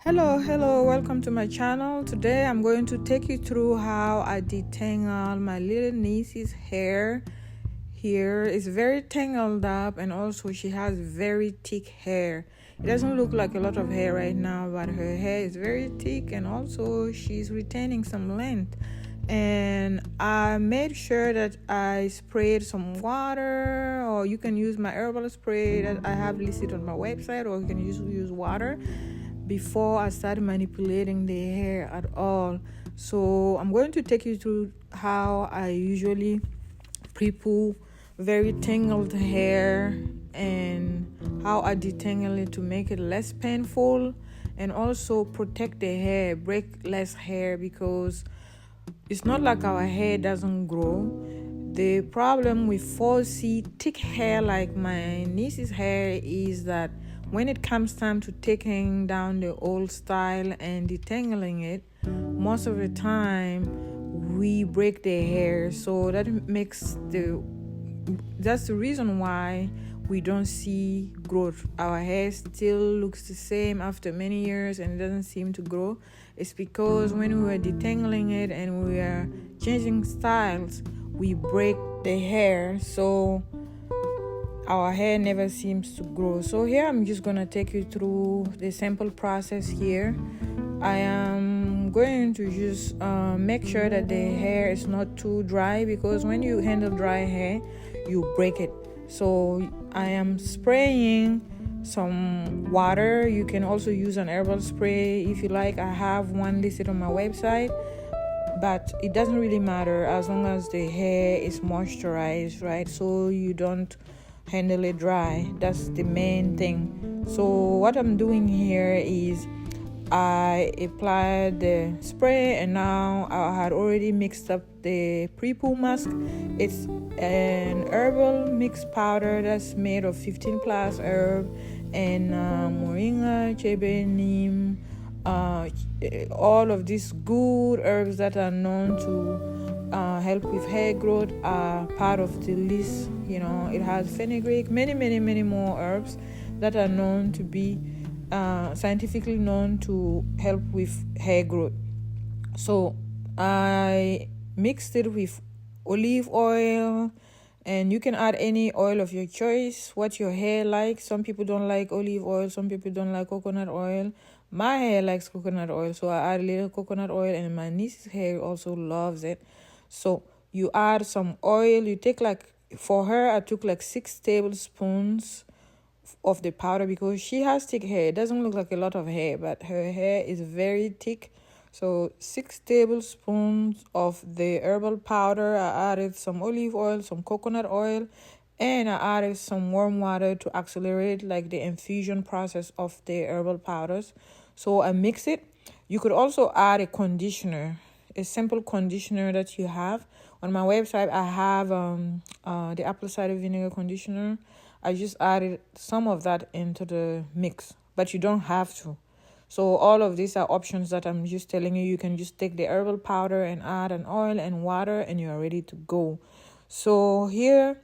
Hello, welcome to my channel. Today I'm going to take you through how I detangle my little niece's hair. Here it's very tangled up, and also she has very thick hair. It doesn't look like a lot of hair right now, but her hair is very thick, and also she's retaining some length. And I made sure that I sprayed some water, or you can use my herbal spray that I have listed on my website, or you can use water before I start manipulating the hair at all. So I'm going to take you through how I usually pre-pull very tangled hair and how I detangle it to make it less painful, and also protect the hair, break less hair, because it's not like our hair doesn't grow. The problem with 4C thick hair like my niece's hair is that when it comes time to taking down the old style and detangling it, most of the time we break the hair. So that's the reason why we don't see growth. Our hair still looks the same after many years and it doesn't seem to grow. It's because when we were detangling it and we are changing styles, we break the hair, so our hair never seems to grow. So here I'm just gonna take you through the sample process here. I am going to just make sure that the hair is not too dry, because when you handle dry hair, you break it. So I am spraying some water. You can also use an herbal spray if you like. I have one listed on my website, but it doesn't really matter as long as the hair is moisturized, right? So you don't handle it dry. That's the main thing. So what I'm doing here is I applied the spray, and now I had already mixed up the pre-pull mask. It's an herbal mixed powder that's made of 15 plus herb and moringa, chebe, neem, all of these good herbs that are known to help with hair growth are part of the list. It has fenugreek, many more herbs that are known to be scientifically known to help with hair growth. So I mixed it with olive oil, and you can add any oil of your choice, what your hair likes. Some people don't like olive oil, some people don't like coconut oil. My hair likes coconut oil, so I add a little coconut oil, and my niece's hair also loves it. So you add some oil. You take for her, I took 6 tablespoons of the powder, because she has thick hair. It doesn't look like a lot of hair, but her hair is very thick. So 6 tablespoons of the herbal powder. I added some olive oil, some coconut oil, and I added some warm water to accelerate the infusion process of the herbal powders. So I mix it. You could also add a conditioner, a simple conditioner that you have. On my website, I have the apple cider vinegar conditioner. I just added some of that into the mix, but you don't have to. So all of these are options that I'm just telling you. You can just take the herbal powder and add an oil and water, and you are ready to go. So here,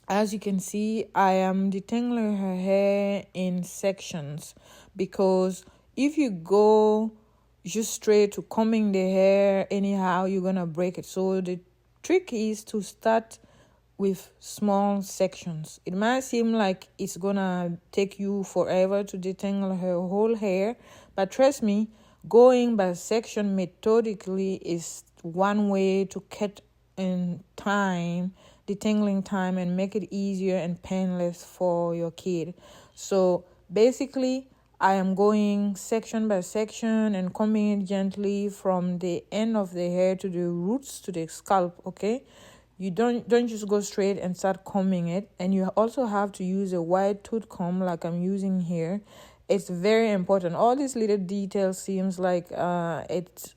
as you can see, I am detangling her hair in sections, because if you go just straight to combing the hair anyhow, you're gonna break it. So the trick is to start with small sections. It might seem like it's gonna take you forever to detangle her whole hair, but trust me, going by section methodically is one way to cut in time, detangling time, and make it easier and painless for your kid. So basically, I am going section by section and combing it gently from the end of the hair to the roots to the scalp, okay? You don't just go straight and start combing it. And you also have to use a wide tooth comb like I'm using here. It's very important. All these little details seems like it's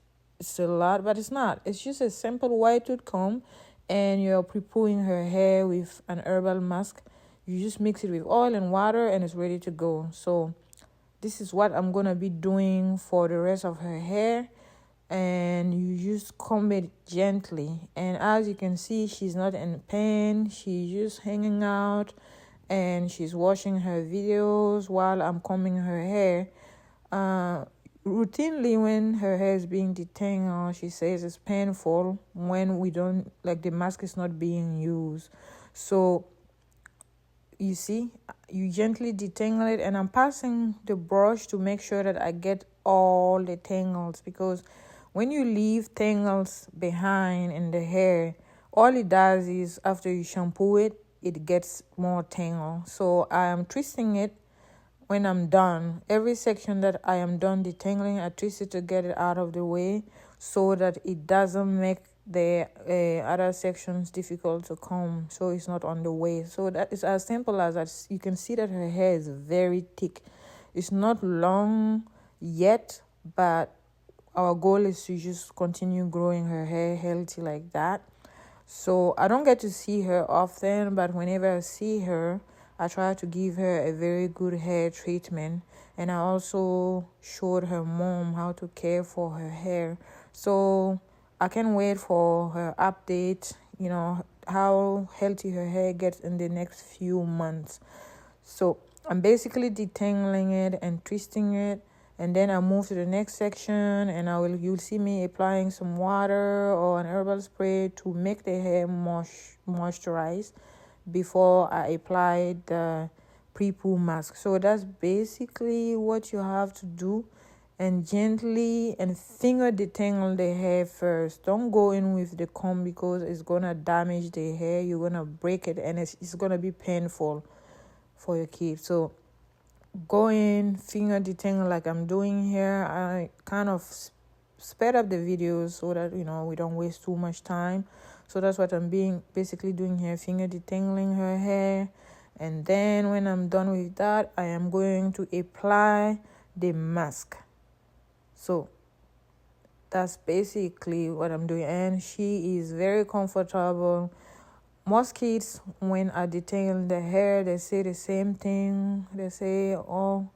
a lot, but it's not. It's just a simple wide tooth comb, and you're pre-pulling her hair with an herbal mask. You just mix it with oil and water, and it's ready to go. So this is what I'm gonna be doing for the rest of her hair. And you just comb it gently, and as you can see, she's not in pain. She's just hanging out, and she's watching her videos while I'm combing her hair. routinely when her hair is being detangled, she says it's painful when we don't, like, the mask is not being used. So you see, you gently detangle it, and I'm passing the brush to make sure that I get all the tangles, because when you leave tangles behind in the hair, all it does is after you shampoo it, it gets more tangle. So I am twisting it when I'm done. Every section that I am done detangling, I twist it to get it out of the way so that it doesn't make the other sections difficult to comb, so it's not on the way. So that is as simple as that. You can see that her hair is very thick. It's not long yet, but our goal is to just continue growing her hair healthy like that. So I don't get to see her often, but whenever I see her, I try to give her a very good hair treatment. And I also showed her mom how to care for her hair. So I can't wait for her update, how healthy her hair gets in the next few months. So I'm basically detangling it and twisting it, and then I move to the next section, and you'll see me applying some water or an herbal spray to make the hair moisturized before I apply the pre-poo mask. So that's basically what you have to do, and gently and finger detangle the hair first. Don't go in with the comb because it's gonna damage the hair. You're gonna break it, and it's gonna be painful for your kid. So go in, finger detangle like I'm doing here. I kind of sped up the videos so that we don't waste too much time. So that's what I'm basically doing here, finger detangling her hair. And then when I'm done with that, I am going to apply the mask. So that's basically what I'm doing, and she is very comfortable. Most kids, when I detangle the hair, they say the same thing. They say, "Oh,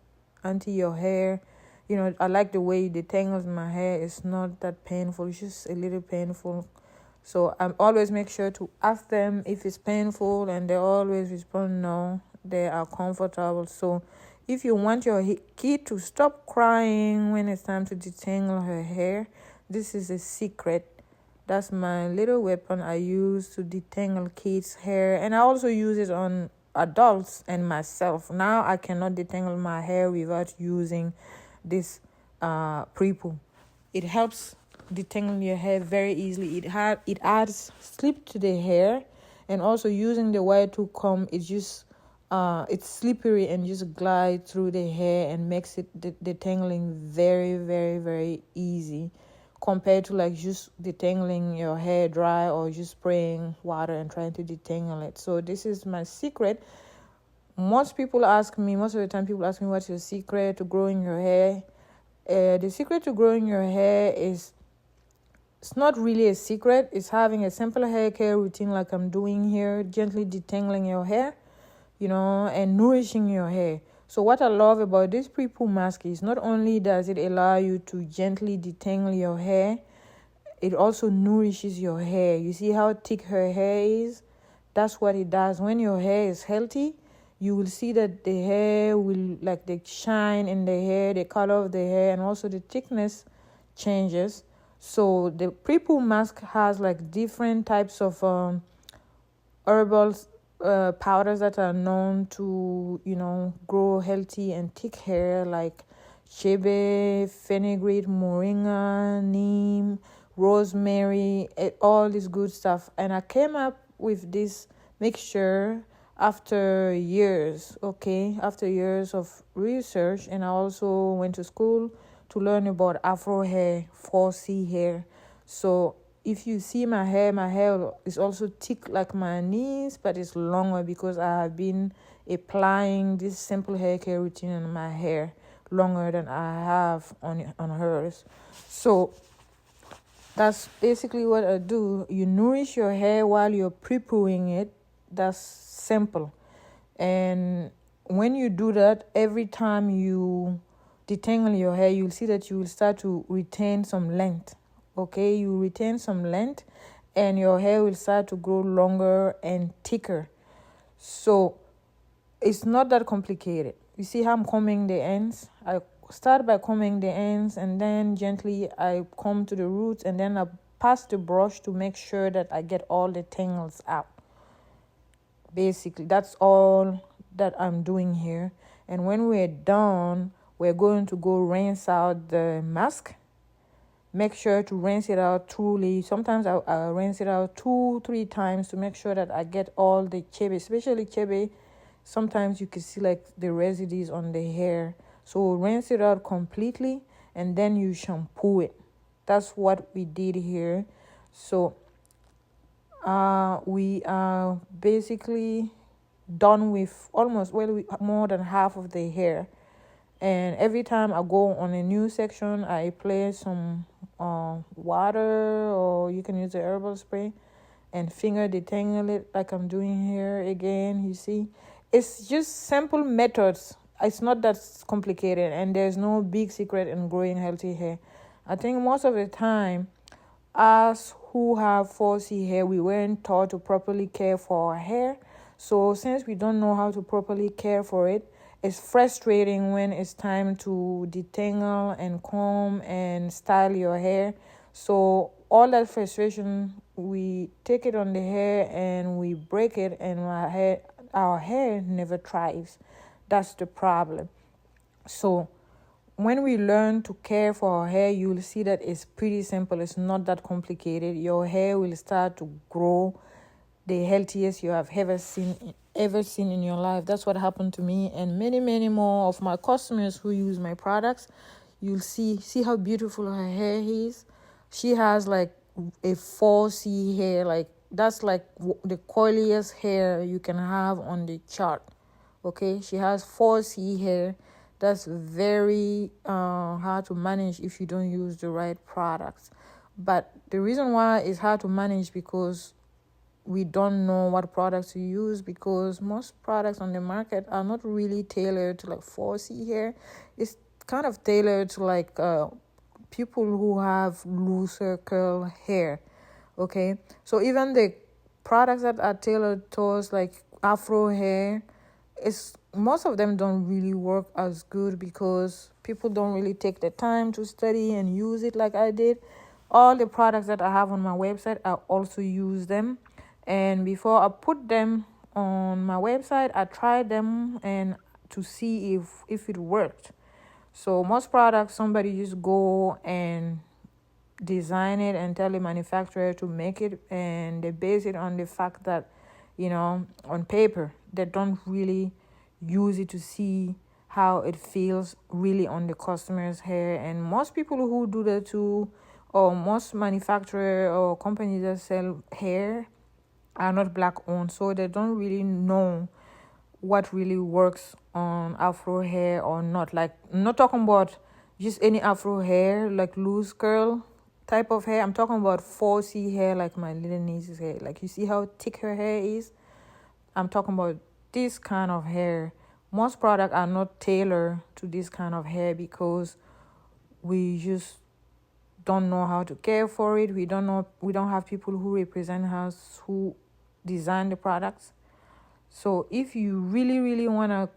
auntie, your hair, I like the way you detangle my hair. It's not that painful. It's just a little painful." So I always make sure to ask them if it's painful, and they always respond no. They are comfortable. So if you want your kid to stop crying when it's time to detangle her hair, this is a secret. That's my little weapon I use to detangle kids' hair. And I also use it on adults and myself. Now I cannot detangle my hair without using this pre-poo. It helps detangle your hair very easily. It adds slip to the hair, and also using the wire to comb, it's just it's slippery and just glide through the hair and makes it detangling very, very, very easy, compared to like just detangling your hair dry or just spraying water and trying to detangle it. So this is my secret. Most of the time people ask me, what's your secret to growing your hair? The secret to growing your hair is, it's not really a secret. It's having a simple hair care routine like I'm doing here, gently detangling your hair, and nourishing your hair. So what I love about this pre-poo mask is not only does it allow you to gently detangle your hair, it also nourishes your hair. You see how thick her hair is? That's what it does. When your hair is healthy, you will see that the hair will, like, the shine in the hair, the color of the hair, and also the thickness changes. So the pre-poo mask has like different types of herbal powders that are known to, grow healthy and thick hair, like chebe, fenugreek, moringa, neem, rosemary, all this good stuff. And I came up with this mixture after years of research, and I also went to school to learn about Afro hair, 4C hair. So if you see my hair is also thick like my knees, but it's longer because I have been applying this simple hair care routine on my hair longer than I have on hers. So that's basically what I do. You nourish your hair while you're pre-pooing it. That's simple. And when you do that, every time you detangle your hair, you'll see that you will start to retain some length. Okay, you retain some length, and your hair will start to grow longer and thicker. So it's not that complicated. You see how I'm combing the ends? I start by combing the ends, and then gently I comb to the roots, and then I pass the brush to make sure that I get all the tangles out. Basically, that's all that I'm doing here. And when we're done, we're going to go rinse out the mask. Make sure to rinse it out truly. Sometimes I rinse it out 2-3 times to make sure that I get all the chebe, especially chebe. Sometimes you can see like the residues on the hair. So rinse it out completely, and then you shampoo it. That's what we did here. So we are basically done with almost more than half of the hair. And every time I go on a new section, I apply some water, or you can use the herbal spray and finger detangle it like I'm doing here again. You see, it's just simple methods. It's not that complicated, and there's no big secret in growing healthy hair. I think most of the time, us who have 4C hair, we weren't taught to properly care for our hair. So since we don't know how to properly care for it, it's frustrating when it's time to detangle and comb and style your hair. So all that frustration, we take it on the hair and we break it, and our hair never thrives. That's the problem. So when we learn to care for our hair, you'll see that it's pretty simple. It's not that complicated. Your hair will start to grow the healthiest you have ever seen in your life. That's what happened to me and many, many more of my customers who use my products. You'll see how beautiful her hair is. She has like a 4C hair. Like that's like the coiliest hair you can have on the chart. Okay, she has 4C hair. That's very hard to manage if you don't use the right products. But the reason why it's hard to manage because we don't know what products to use, because most products on the market are not really tailored to like 4C hair. It's kind of tailored to like people who have looser curl hair. Okay, so even the products that are tailored towards like afro hair, most of them don't really work as good because people don't really take the time to study and use it like I did. All the products that I have on my website, I also use them. And before I put them on my website, I tried them and to see if it worked. So most products, somebody just go and design it and tell the manufacturer to make it, and they base it on the fact that, on paper, they don't really use it to see how it feels really on the customer's hair. And most people who do that too, or most manufacturer or companies that sell hair, are not black owned, so they don't really know what really works on afro hair or not. Like, I'm not talking about just any afro hair, like loose curl type of hair. I'm talking about 4C hair, like my little niece's hair. Like, you see how thick her hair is? I'm talking about this kind of hair. Most products are not tailored to this kind of hair because we just don't know how to care for it. We don't have people who represent us, who design the products. So if you really, really want to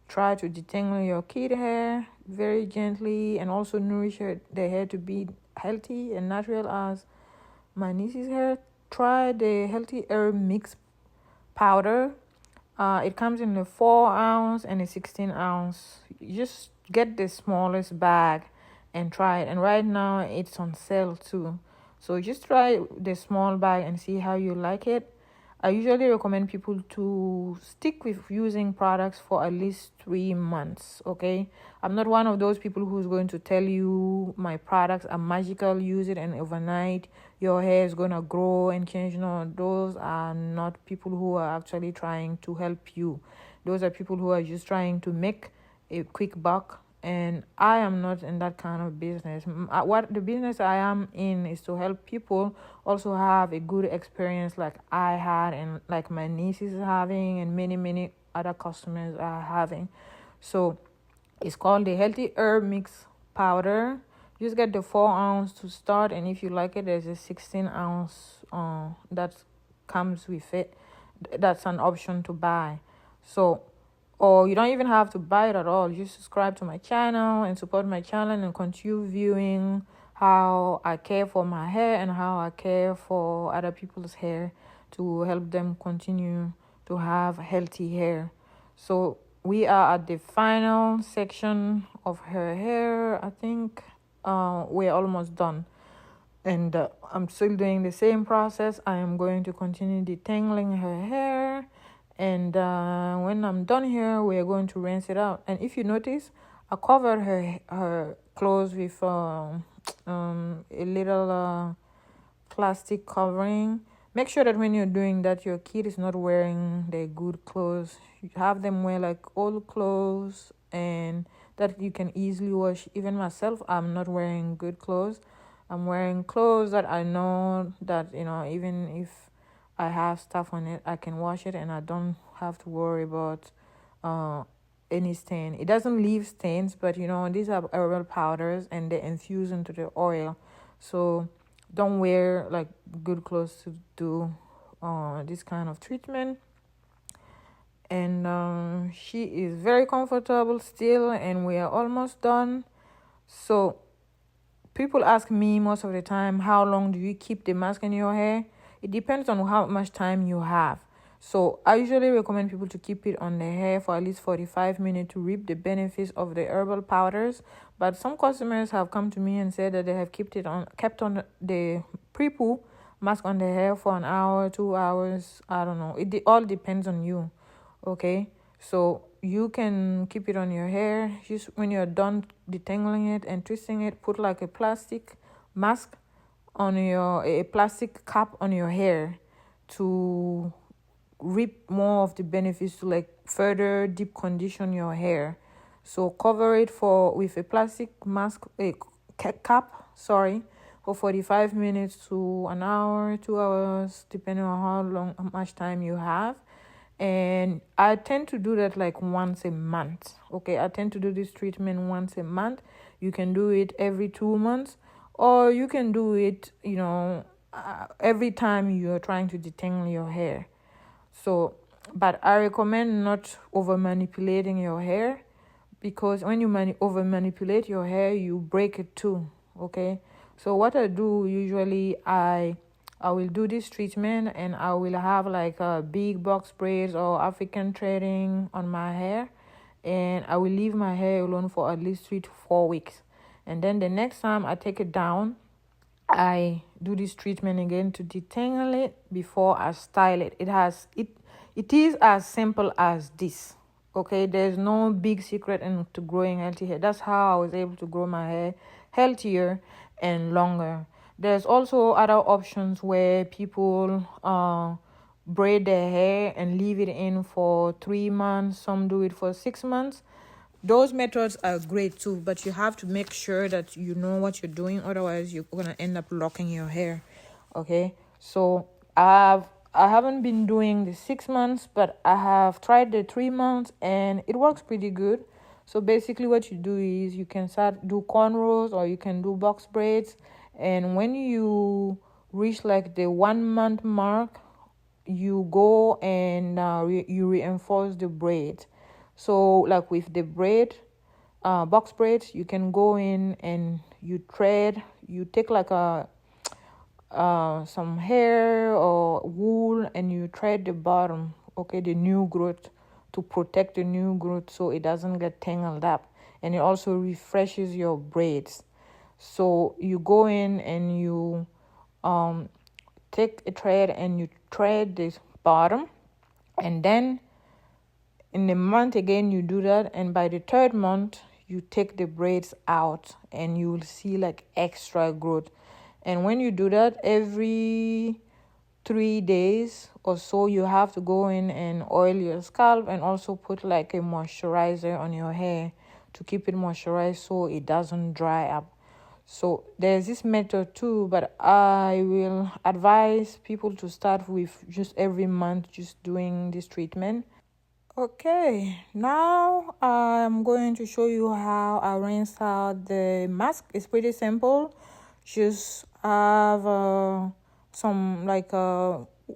try to detangle your kid hair very gently and also nourish the hair to be healthy and natural as my niece's hair, try the Healthy Herb Mix powder. It comes in a 4-ounce and a 16-ounce. You just get the smallest bag and try it. And right now it's on sale too. So just try the small bag and see how you like it. I usually recommend people to stick with using products for at least 3 months, okay? I'm not one of those people who's going to tell you my products are magical, use it and overnight your hair is going to grow and change. No, those are not people who are actually trying to help you. Those are people who are just trying to make a quick buck. And I am not in that kind of business. What the business I am in is to help people also have a good experience like I had and like my niece is having and many, many other customers are having. So it's called the Healthy Herb Mix powder. Just get the 4-ounce to start, and if you like it, there's a 16-ounce that comes with it. That's an option to buy. So or you don't even have to buy it at all. Just subscribe to my channel and support my channel and continue viewing how I care for my hair and how I care for other people's hair to help them continue to have healthy hair. So we are at the final section of her hair. I think we're almost done. And I'm still doing the same process. I am going to continue detangling her hair. And when I'm done here, we're going to rinse it out. And if you notice, I covered her clothes with a little plastic covering. Make sure that when you're doing that, your kid is not wearing their good clothes. You have them wear like old clothes and that you can easily wash. Even myself, I'm not wearing good clothes. I'm wearing clothes that I know that, even if I have stuff on it, I can wash it and I don't have to worry about any stain. It doesn't leave stains, but these are herbal powders and they infuse into the oil. So don't wear like good clothes to do this kind of treatment. And she is very comfortable still, and we are almost done. So people ask me most of the time, how long do you keep the mask in your hair? It depends on how much time you have. So I usually recommend people to keep it on their hair for at least 45 minutes to reap the benefits of the herbal powders. But some customers have come to me and said that they have kept on the pre-poo mask on their hair for an hour, 2 hours. I don't know. It all depends on you. Okay, so you can keep it on your hair. Just when you're done detangling it and twisting it, put like a plastic mask on a plastic cap on your hair to reap more of the benefits, to like further deep condition your hair. So cover it with a plastic mask, a cap, for 45 minutes to an hour, 2 hours, depending on how much time you have. And I tend to do that like once a month. Okay, I tend to do this treatment once a month. You can do it every 2 months, or you can do it, every time you're trying to detangle your hair. So, but I recommend not over manipulating your hair, because when you over manipulate your hair, you break it too. Okay, so what I do usually, I will do this treatment and I will have like a big box braids or African threading on my hair, and I will leave my hair alone for at least 3 to 4 weeks. And then the next time I take it down, I do this treatment again to detangle it before I style it. It is as simple as this. Okay, there's no big secret into growing healthy hair. That's how I was able to grow my hair healthier and longer. There's also other options where people braid their hair and leave it in for 3 months. Some do it for 6 months. Those methods are great too, but you have to make sure that you know what you're doing. Otherwise, you're gonna end up locking your hair. Okay, so I haven't been doing the 6 months, but I have tried the 3 months and it works pretty good. So basically what you do is you can do cornrows or you can do box braids. And when you reach like the 1 month mark, you go and you reinforce the braid. So like with the box braids, you can go in and you take like some hair or wool and you thread the bottom, okay, the new growth, to protect the new growth so it doesn't get tangled up, and it also refreshes your braids. So you go in and you take a thread and you thread this bottom, and then in a month again you do that, and by the 3rd month you take the braids out and you will see like extra growth. And when you do that, every 3 days or so, you have to go in and oil your scalp and also put like a moisturizer on your hair to keep it moisturized so it doesn't dry up. So there's this method too, but I will advise people to start with just every month just doing this treatment. Okay, now I'm going to show you how I rinse out the mask. It's pretty simple. Just have some like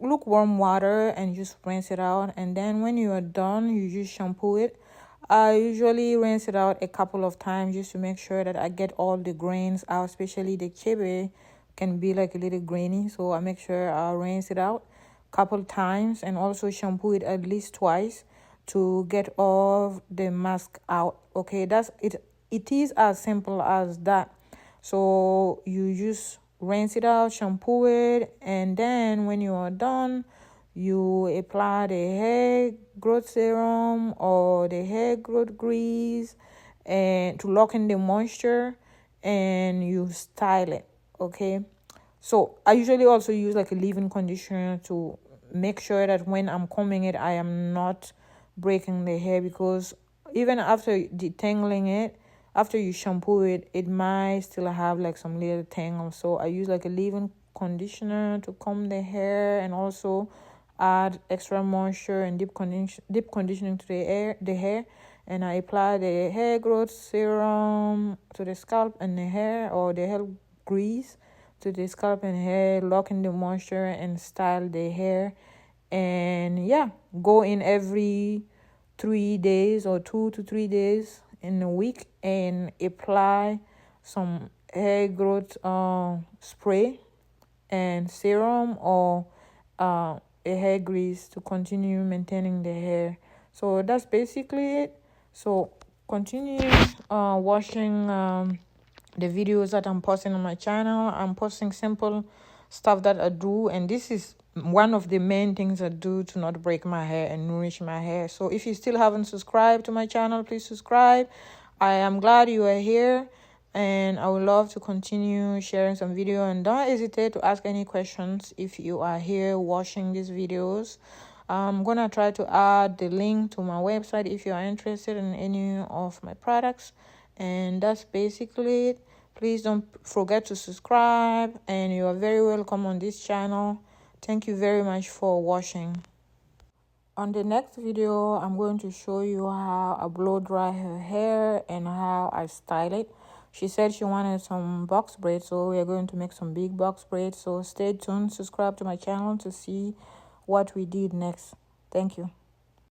lukewarm water and just rinse it out. And then when you are done, you just shampoo it. I usually rinse it out a couple of times just to make sure that I get all the grains out, especially the chebe can be like a little grainy. So I make sure I rinse it out a couple times and also shampoo it at least twice to get all the mask out. Okay, that's it. It is as simple as that. So you just rinse it out, shampoo it, and then when you are done, you apply the hair growth serum or the hair growth grease and to lock in the moisture, and you style it. Okay, so I usually also use like a leave-in conditioner to make sure that when I'm combing it, I am not breaking the hair, because even after detangling it, after you shampoo it, it might still have like some little tangles. So I use like a leave-in conditioner to comb the hair and also add extra moisture and deep conditioning to the hair. And I apply the hair growth serum to the scalp and the hair, or the hair grease to the scalp and hair, lock in the moisture and style the hair. And yeah, go in every 3 days or 2 to 3 days in a week and apply some hair growth spray and serum or a hair grease to continue maintaining the hair. So that's basically it. So continue watching the videos that I'm posting on my channel. I'm posting simple stuff that I do, and this is one of the main things I do to not break my hair and nourish my hair. So if you still haven't subscribed to my channel, please subscribe. I am glad you are here, and I would love to continue sharing some video. And don't hesitate to ask any questions if you are here watching these videos. I'm gonna try to add the link to my website if you are interested in any of my products. And that's basically it. Please don't forget to subscribe, and you are very welcome on this channel. Thank you very much for watching. On the next video, I'm going to show you how I blow dry her hair and how I style it. She said she wanted some box braids, so we are going to make some big box braids. So stay tuned, subscribe to my channel to see what we did next. Thank you.